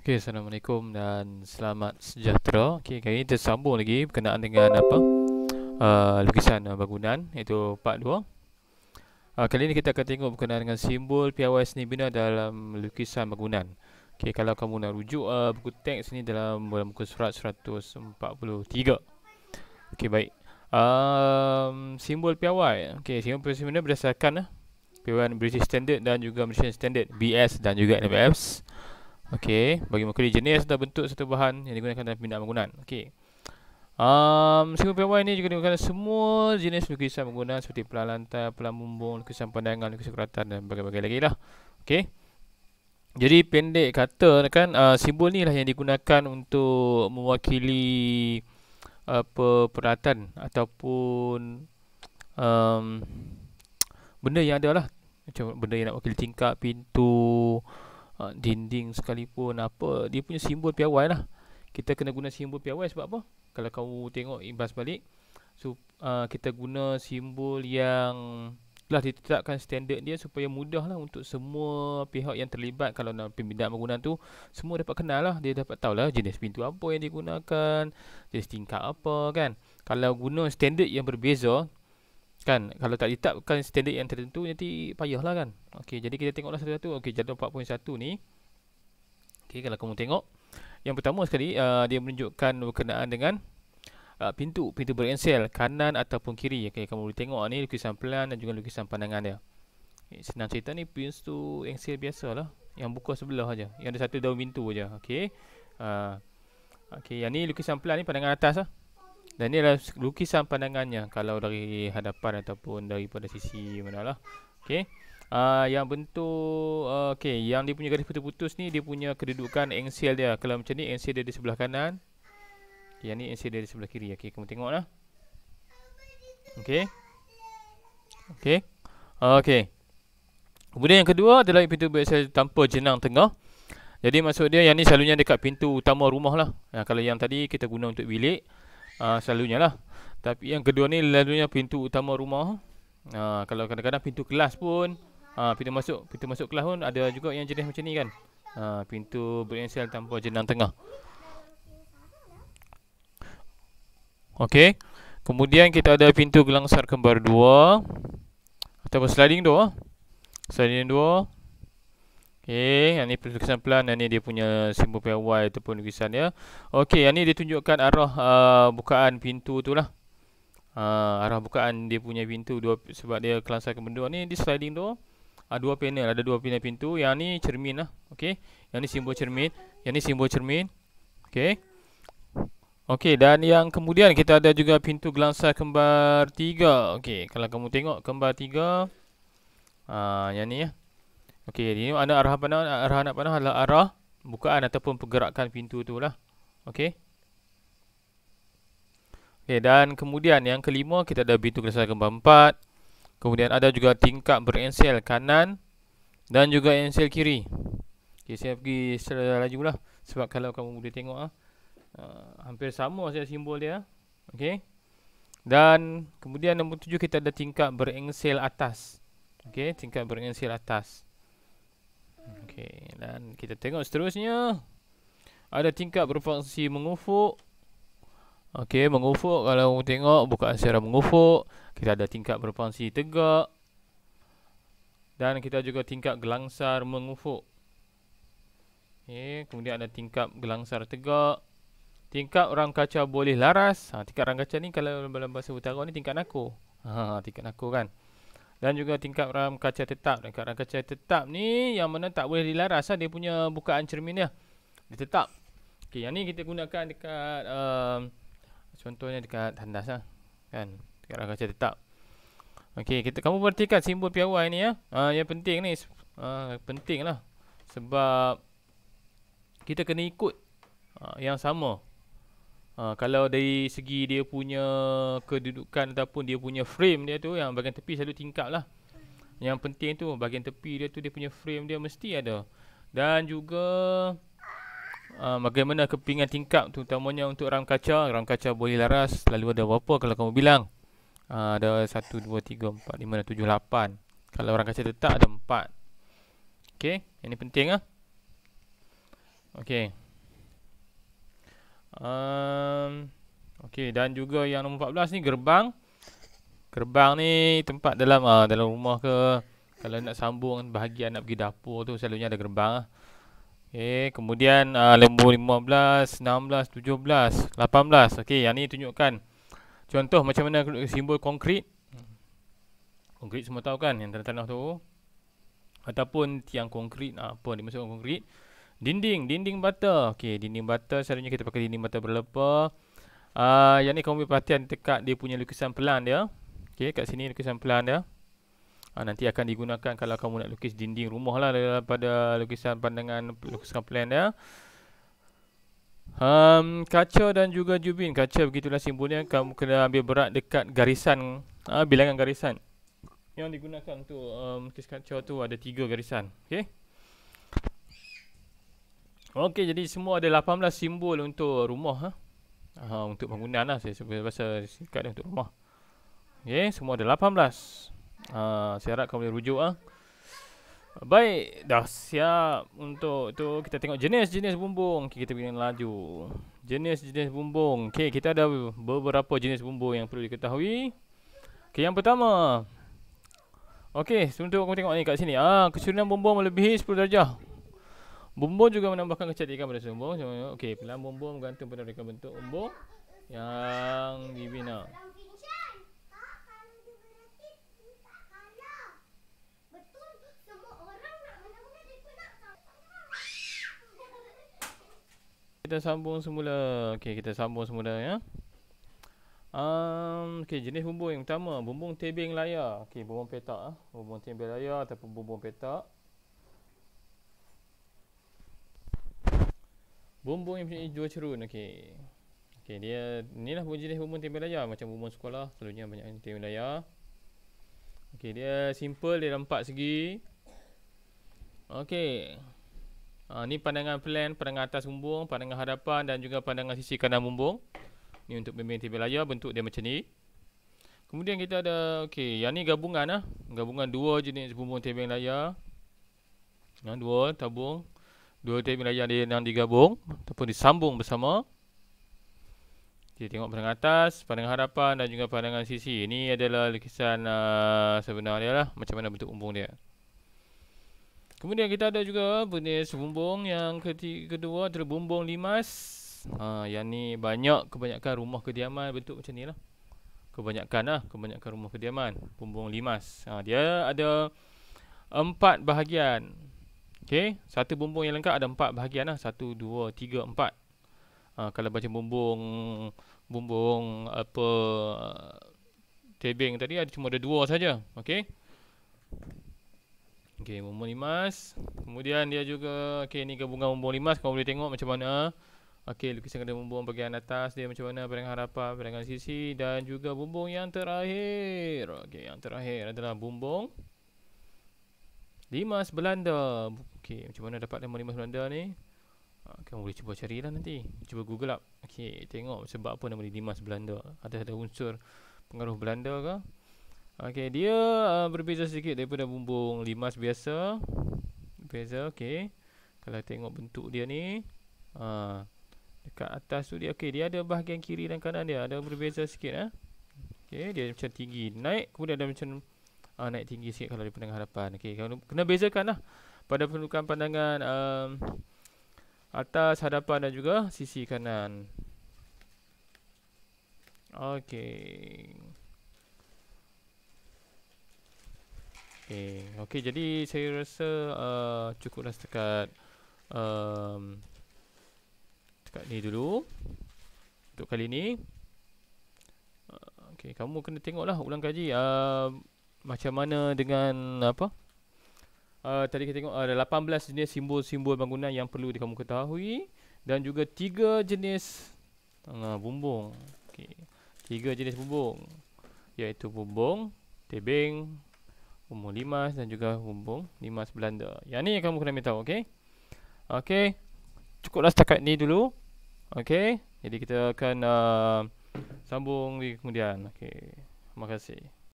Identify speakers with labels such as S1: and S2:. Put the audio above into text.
S1: Okay, Assalamualaikum dan selamat sejahtera. Okay, kali ini kita sambung lagi berkenaan dengan lukisan bangunan, iaitu part 2. Kali ini kita akan tengok berkenaan dengan simbol piawai seni bina dalam lukisan bangunan. Okay, kalau kamu nak rujuk buku teks ni dalam muka surat 143. Okay, baik. Simbol piawai. Okay, simbol piawai seni bina berdasarkan piawai British Standard dan juga Malaysian Standard, BS dan juga NFS. Okey, bagi mengukir jenis atau bentuk satu bahan yang digunakan dalam pembinaan bangunan. Okey. Simbol piawai ini juga digunakan semua jenis lukisan bangunan seperti pelang lantai, pelang bumbung, lukisan pandangan, lukisan keratan dan berbagai-bagai lagi lah. Okey. Jadi pendek kata kan, simbol ni lah yang digunakan untuk mewakili peralatan ataupun benda yang ada lah. Macam benda yang nak wakili tingkap, pintu, dinding sekalipun, apa dia punya simbol piawai lah. Kita kena guna simbol piawai sebab apa? Kalau kamu tengok imbas balik, kita guna simbol yang telah ditetapkan standard dia supaya mudah lah untuk semua pihak yang terlibat. Kalau dalam pembinaan bangunan tu, semua dapat kenal lah. Dia dapat tahu lah jenis pintu apa yang digunakan, jenis tingkap apa kan. Kalau guna standard yang berbeza kan, kalau tak ditetapkan standard yang tertentu, nanti payahlah kan. Okey, jadi kita tengoklah satu-satu. Okey, jadual 4.1 ni. Okey, kalau kamu tengok, yang pertama sekali dia menunjukkan berkenaan dengan pintu berensel kanan ataupun kiri. Okey, kamu boleh tengok ni lukisan pelan dan juga lukisan pandangan dia. Okay, senang cerita ni pintu ensel biasalah, yang buka sebelah aja, yang ada satu daun pintu aja. Okey. Okey, yang ni lukisan pelan ni pandangan atas lah. Dan ni adalah lukisan pandangannya kalau dari hadapan ataupun daripada sisi manalah. Okey. Yang bentuk okey, yang dia punya garis putus-putus ni dia punya kedudukan ensel dia. Kalau macam ni ensel dia di sebelah kanan. Okay, yang ni ensel dia di sebelah kiri. Okey, kamu tengoklah. Okey. Okey. Okey. Kemudian yang kedua adalah pintu berensel tanpa jenang tengah. Jadi maksud dia yang ni selalunya dekat pintu utama rumah lah. Kalau yang tadi kita guna untuk bilik, selalunya lah. Tapi yang kedua ni lalunya pintu utama rumah. Kalau kadang-kadang pintu kelas pun, pintu masuk kelas pun ada juga yang jenis macam ni kan. Pintu berensel tanpa jenang tengah. Okey. Kemudian kita ada pintu gelangsar kembar 2 ataupun sliding door. Sliding door. Okey, yang ni lukisan pelan, yang ni dia punya simbol piawai ataupun lukisan dia. Okey, yang ni dia tunjukkan arah bukaan pintu tu lah. Arah bukaan dia punya pintu sebab dia kelangsakan benda ni di sliding door. Dua panel, ada dua panel pintu. Yang ni cermin lah. Okey, yang ni simbol cermin, yang ni simbol cermin. Okey. Okey, dan yang kemudian kita ada juga pintu gelangsar kembar 3. Okey, kalau kamu tengok kembar 3, yang ni ya. Okey, ini ada arah pandang, arah nak pandang adalah arah bukaan ataupun pergerakan pintu tu lah. Okey. Okey, dan kemudian yang kelima kita ada pintu gelangsar kembar 4. Kemudian ada juga tingkap berensel kanan dan juga ensel kiri. Okey, saya pergi secara laju lah sebab kalau kamu boleh tengok hampir sama saja simbol dia. Okey. Dan kemudian nombor 7 kita ada tingkap berensel atas. Okey, tingkap berensel atas. Okey, dan kita tengok seterusnya. Ada tingkap berfungsi mengufuk. Okey, mengufuk, kalau tengok bukaan secara mengufuk. Kita ada tingkap berfungsi tegak. Dan kita juga tingkap gelangsar mengufuk. Okey, kemudian ada tingkap gelangsar tegak. Tingkap ram kaca boleh laras. Tingkap ram kaca ni kalau dalam bahasa utara ni tingkap nako. Tingkap nako kan. Dan juga tingkap ram kaca tetap. Tingkap ram kaca tetap ni yang mana tak boleh dilaras lah, dia punya bukaan cermin dia. Dia tetap. Okey, yang ni kita gunakan dekat contohnya dekat tandas lah. Kan? Tingkap ram kaca tetap. Okey, kamu perhatikan simbol piawai ni ya. Yang penting ni penting lah. Sebab kita kena ikut yang sama. Kalau dari segi dia punya kedudukan ataupun dia punya frame dia tu, yang bahagian tepi selalu tingkap lah. Yang penting tu bahagian tepi dia tu, dia punya frame dia mesti ada. Dan juga bagaimana kepingan tingkap tu, terutamanya untuk ram kaca. Ram kaca boleh laras, lalu ada berapa kalau kamu bilang? Ada 1, 2, 3, 4, 5, 7, 8. Kalau ram kaca tetap ada 4. Okey, yang ni penting lah. Okey. Okey, dan juga yang nombor 14 ni gerbang. Gerbang ni tempat dalam dalam rumah ke, kalau nak sambung bahagian nak pergi dapur tu selalunya ada gerbang. Okey, kemudian nombor 15, 16, 17, 18. Okey, yang ni tunjukkan contoh macam mana simbol konkrit. Konkrit semua tahu kan, yang tanah-tanah tu. Ataupun tiang konkrit, apa dimaksudkan konkrit. Dinding bata. Okey, dinding bata selalunya kita pakai dinding bata berlepa. Yang ni kamu ambil perhatian dekat dia punya lukisan pelan dia. Okey, kat sini lukisan pelan dia. Nanti akan digunakan kalau kamu nak lukis dinding rumah lah daripada lukisan lukisan pelan dia. Kaca dan juga jubin. Kaca begitulah simbolnya. Kamu kena ambil berat dekat garisan, bilangan garisan yang digunakan untuk lukis kaca tu ada 3 garisan. Okey. Okey, jadi semua ada 18 simbol untuk rumah. Untuk bangunan lah. Saya sebut bahasa singkat dia untuk rumah. Okey, semua ada 18. Saya harap kamu boleh rujuk. Baik, dah siap untuk tu. Kita tengok jenis-jenis bumbung. Okay, kita pergi laju. Jenis-jenis bumbung. Okey, kita ada beberapa jenis bumbung yang perlu diketahui. Okey, yang pertama. Okey, untuk kamu tengok ni kat sini. Kesurunan bumbung melebihi 10 darjah. Bumbung juga menambahkan kecantikan pada bumbung. Okey, pelan bumbung bergantung pada reka bentuk bumbung yang dibina. Kita sambung semula. Okey, kita sambung semula ya. Okey, jenis bumbung yang pertama, bumbung tebing layar. Okey, bumbung petak. Bumbung tebing layar ataupun bumbung petak. Bumbung yang mempunyai 2 cerun. Okey. Okey, dia inilah jenis bumbung tebing layar macam bumbung sekolah, selalunya banyak tebing layar. Okey, dia simple, dia ada 4 segi. Okey. Ni pandangan plan, pandangan atas bumbung, pandangan hadapan dan juga pandangan sisi kanan bumbung. Ni untuk bumbung tebing layar, bentuk dia macam ni. Kemudian kita ada, okey, yang ni gabungan lah. Gabungan 2 jenis bumbung tebing layar. 2 tabung. 2 tebing layar dia yang digabung ataupun disambung bersama. Kita tengok pandangan atas, pandangan hadapan dan juga pandangan sisi. Ini adalah lukisan sebenar dia lah, macam mana bentuk bumbung dia. Kemudian kita ada juga jenis bumbung yang kedua adalah bumbung limas. Yang ni kebanyakan rumah kediaman bentuk macam ni lah. Kebanyakan rumah kediaman bumbung limas. Dia ada 4 bahagian. Okey, satu bumbung yang lengkap ada 4 bahagian lah. 1, 2, 3, 4. Kalau macam bumbung apa tebing tadi cuma ada 2 saja. Okey. Okey, bumbung limas. Kemudian dia juga, okey, ni gabungan bumbung limas. Kamu boleh tengok macam mana. Okey, lukisan ada bumbung bahagian atas dia macam mana, pandangan hadapan, pandangan sisi dan juga bumbung yang terakhir. Okey, yang terakhir adalah bumbung limas Belanda. Okey, macam mana dapat nama limas Belanda ni? Kamu boleh cuba carilah nanti. Cuba Google up. Okey, tengok sebab apa nama dia limas Belanda. Ada unsur pengaruh Belanda ke? Okey, dia berbeza sedikit daripada bumbung limas biasa. Beza, okey. Kalau tengok bentuk dia ni, dekat atas tu dia, okey, dia ada bahagian kiri dan kanan dia ada berbeza sikit. Okey, dia macam tinggi naik, kemudian ada macam naik tinggi sikit kalau di pandangan hadapan. Okey, kena bezakan lah pada pendudukan pandangan atas, hadapan dan juga sisi kanan. Okey. Okey, jadi saya rasa cukuplah setakat ni dulu untuk kali ni. Okey, kamu kena tengoklah ulang kaji macam mana dengan apa? Tadi kita tengok ada 18 jenis simbol-simbol bangunan yang perlu kamu ketahui dan juga 3 jenis bumbung. Okey, 3 jenis bumbung iaitu bumbung tebing, bumbung limas dan juga bumbung limas Belanda. Yang ni yang kamu kena tahu, okey? Okey. Cukuplah setakat ni dulu. Okey. Jadi kita akan sambung di kemudian. Okey. Terima kasih.